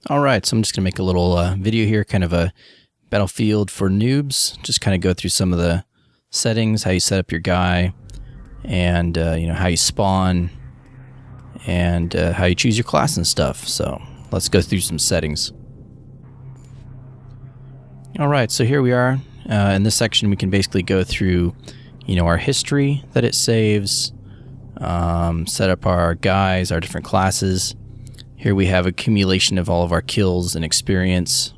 Alright, so I'm just going to make a little video here, kind of a Battlefield for noobs. Just kind of go through some of the settings, how you set up your guy, and how you spawn, and how you choose your class and stuff. So let's go through some settings. Alright, so here we are. In this section we can basically go through our history that it saves, set up our guys, our different classes. Here we have accumulation of all of our kills and experience.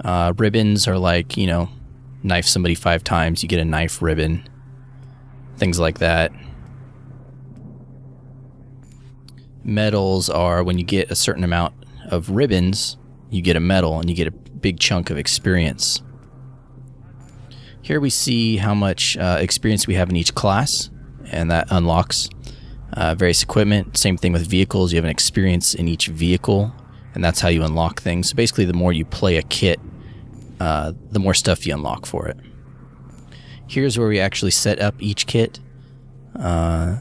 Ribbons are like, knife somebody 5 times, you get a knife ribbon. Things like that. Medals are when you get a certain amount of ribbons, you get a medal and you get a big chunk of experience. Here we see how much experience we have in each class, and that unlocks various equipment. Same thing with vehicles. You have an experience in each vehicle, and that's how you unlock things. So basically, the more you play a kit, the more stuff you unlock for it. Here's where we actually set up each kit. So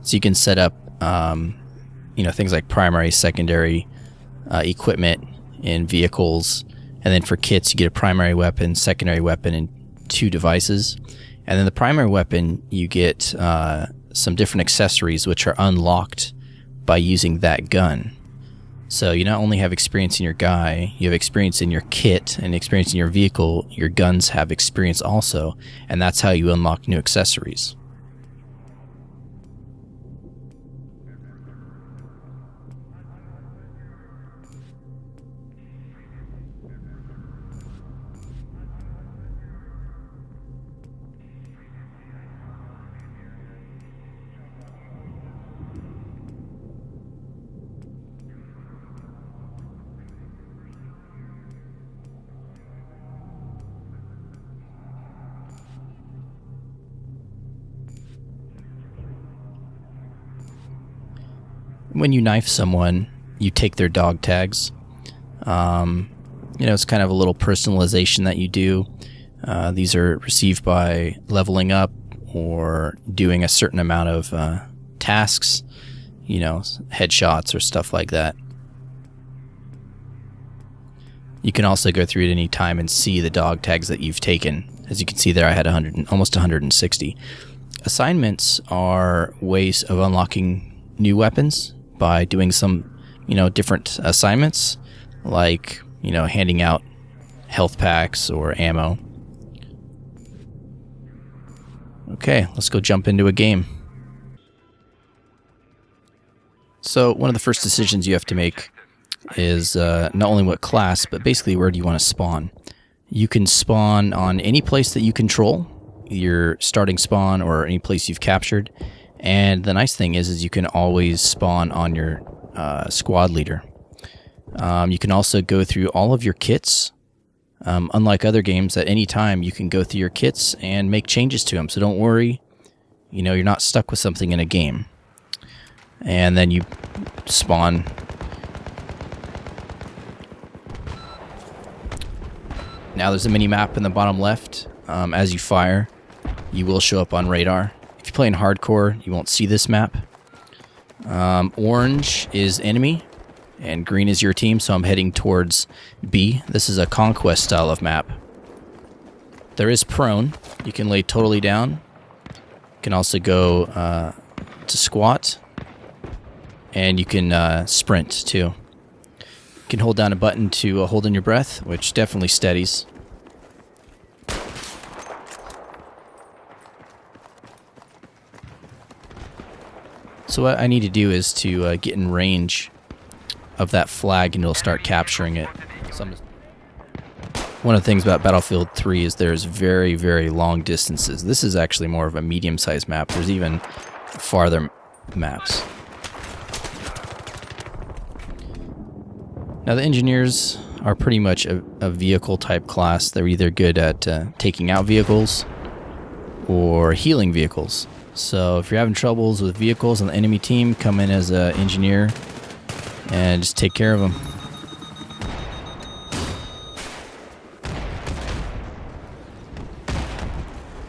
you can set up things like primary, secondary equipment in vehicles. And then for kits, you get a primary weapon, secondary weapon, and 2 devices. And then the primary weapon, you get some different accessories which are unlocked by using that gun. So you not only have experience in your guy, you have experience in your kit and experience in your vehicle. Your guns have experience also, and that's how you unlock new accessories. When you knife someone, you take their dog tags. It's kind of a little personalization that you do. These are received by leveling up or doing a certain amount of tasks, headshots or stuff like that. You can also go through at any time and see the dog tags that you've taken. As you can see there, I had almost 160. Assignments are ways of unlocking new weapons by doing some, different assignments, like, handing out health packs or ammo. Okay, let's go jump into a game. So one of the first decisions you have to make is not only what class, but basically where do you want to spawn. You can spawn on any place that you control, your starting spawn or any place you've captured. And the nice thing is you can always spawn on your squad leader. You can also go through all of your kits. Unlike other games, at any time you can go through your kits and make changes to them. So don't worry, you're not stuck with something in a game. And then you spawn. Now there's a mini map in the bottom left. As you fire, you will show up on radar. If you're playing hardcore, you won't see this map. Orange is enemy, and green is your team, so I'm heading towards B. This is a conquest style of map. There is prone. You can lay totally down. You can also go to squat, and you can sprint too. You can hold down a button to hold in your breath, which definitely steadies. So what I need to do is to get in range of that flag, and it'll start capturing it. One of the things about Battlefield 3 is there's very, very long distances. This is actually more of a medium-sized map. There's even farther maps. Now the engineers are pretty much a vehicle-type class. They're either good at taking out vehicles or healing vehicles. So if you're having troubles with vehicles on the enemy team, come in as an engineer and just take care of them.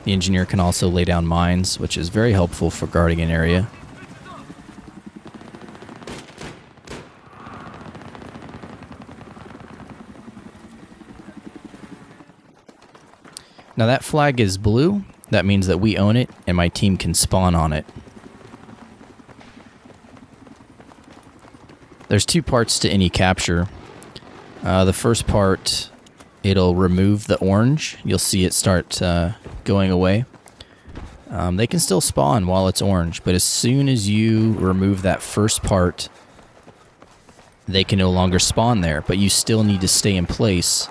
The engineer can also lay down mines, which is very helpful for guarding an area. Now that flag is blue. That means that we own it and my team can spawn on it. There's two parts to any capture. The first part, it'll remove the orange. You'll see it start going away. They can still spawn while it's orange, but as soon as you remove that first part, they can no longer spawn there, but you still need to stay in place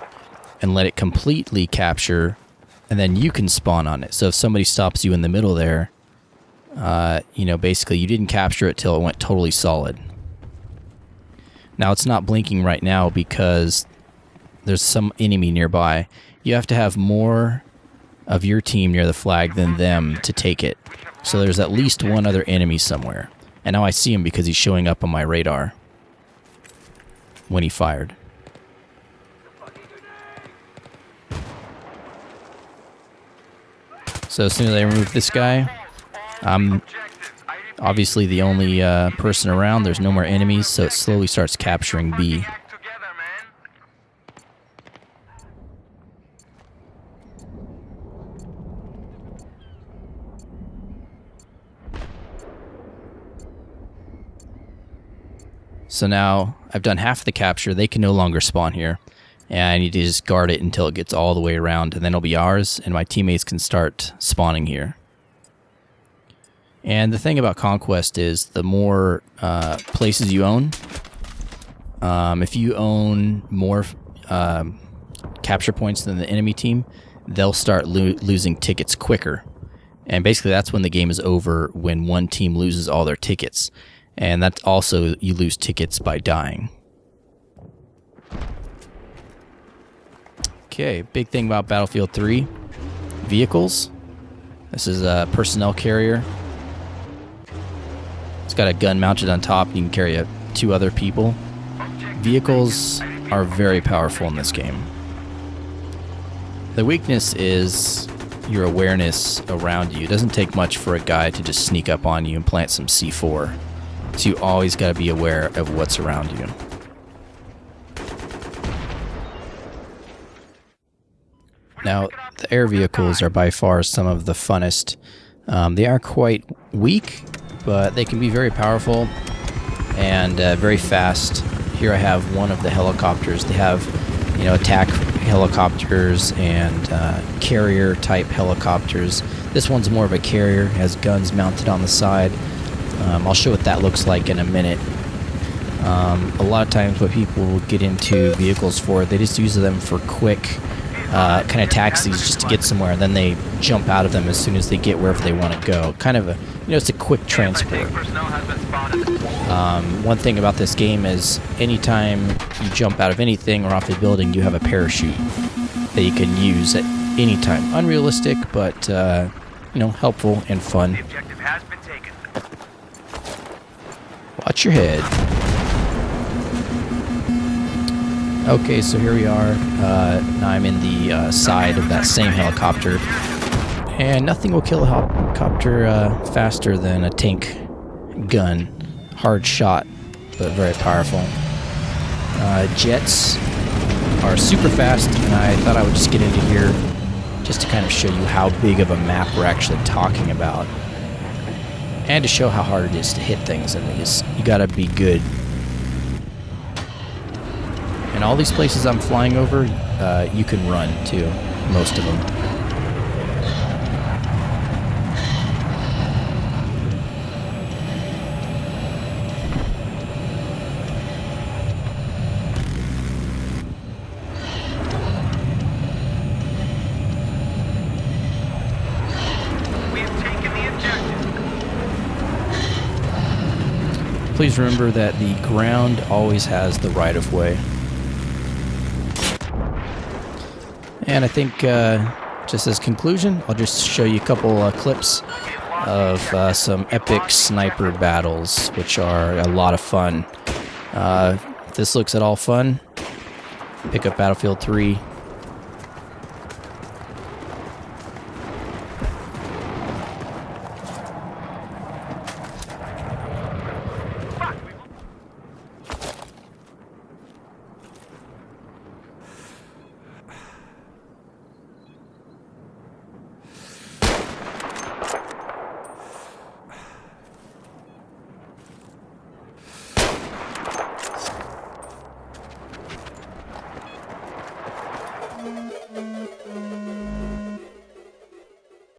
and let it completely capture, and then you can spawn on it. So if somebody stops you in the middle there, you know, basically you didn't capture it till it went totally solid. Now it's not blinking right now because there's some enemy nearby. You have to have more of your team near the flag than them to take it. So there's at least one other enemy somewhere. And now I see him because he's showing up on my radar when he fired. So as soon as I remove this guy, I'm obviously the only person around. There's no more enemies, so it slowly starts capturing B. So now I've done half the capture. They can no longer spawn here. And I need to just guard it until it gets all the way around, and then it'll be ours, and my teammates can start spawning here. And the thing about Conquest is the more places you own, if you own more capture points than the enemy team, they'll start losing tickets quicker. And basically that's when the game is over, when one team loses all their tickets. And that's also, you lose tickets by dying. Okay, big thing about Battlefield 3, vehicles. This is a personnel carrier. It's got a gun mounted on top. You can carry two other people. Vehicles are very powerful in this game. The weakness is your awareness around you. It doesn't take much for a guy to just sneak up on you and plant some C4. So you always got to be aware of what's around you. Now, the air vehicles are by far some of the funnest. They are quite weak, but they can be very powerful and very fast. Here I have one of the helicopters. They have, you know, attack helicopters and carrier-type helicopters. This one's more of a carrier, has guns mounted on the side. I'll show what that looks like in a minute. A lot of times what people get into vehicles for, they just use them for quick kind of taxis just to get somewhere, and then they jump out of them as soon as they get wherever they want to go. Kind of a, you know, it's a quick transport. One thing about this game is anytime you jump out of anything or off a building, you have a parachute that you can use at any time. Unrealistic, but you know, helpful and fun. Watch your head. Okay, so here we are. Now I'm in the side of that same helicopter. And nothing will kill a helicopter faster than a tank gun. Hard shot, but very powerful. Jets are super fast, and I thought I would just get into here just to kind of show you how big of a map we're actually talking about. And to show how hard it is to hit things in these. You gotta be good. And all these places I'm flying over, you can run too, most of them. Please remember that the ground always has the right-of-way. And I think, just as conclusion, I'll just show you a couple clips of some epic sniper battles, which are a lot of fun. If this looks at all fun, pick up Battlefield 3.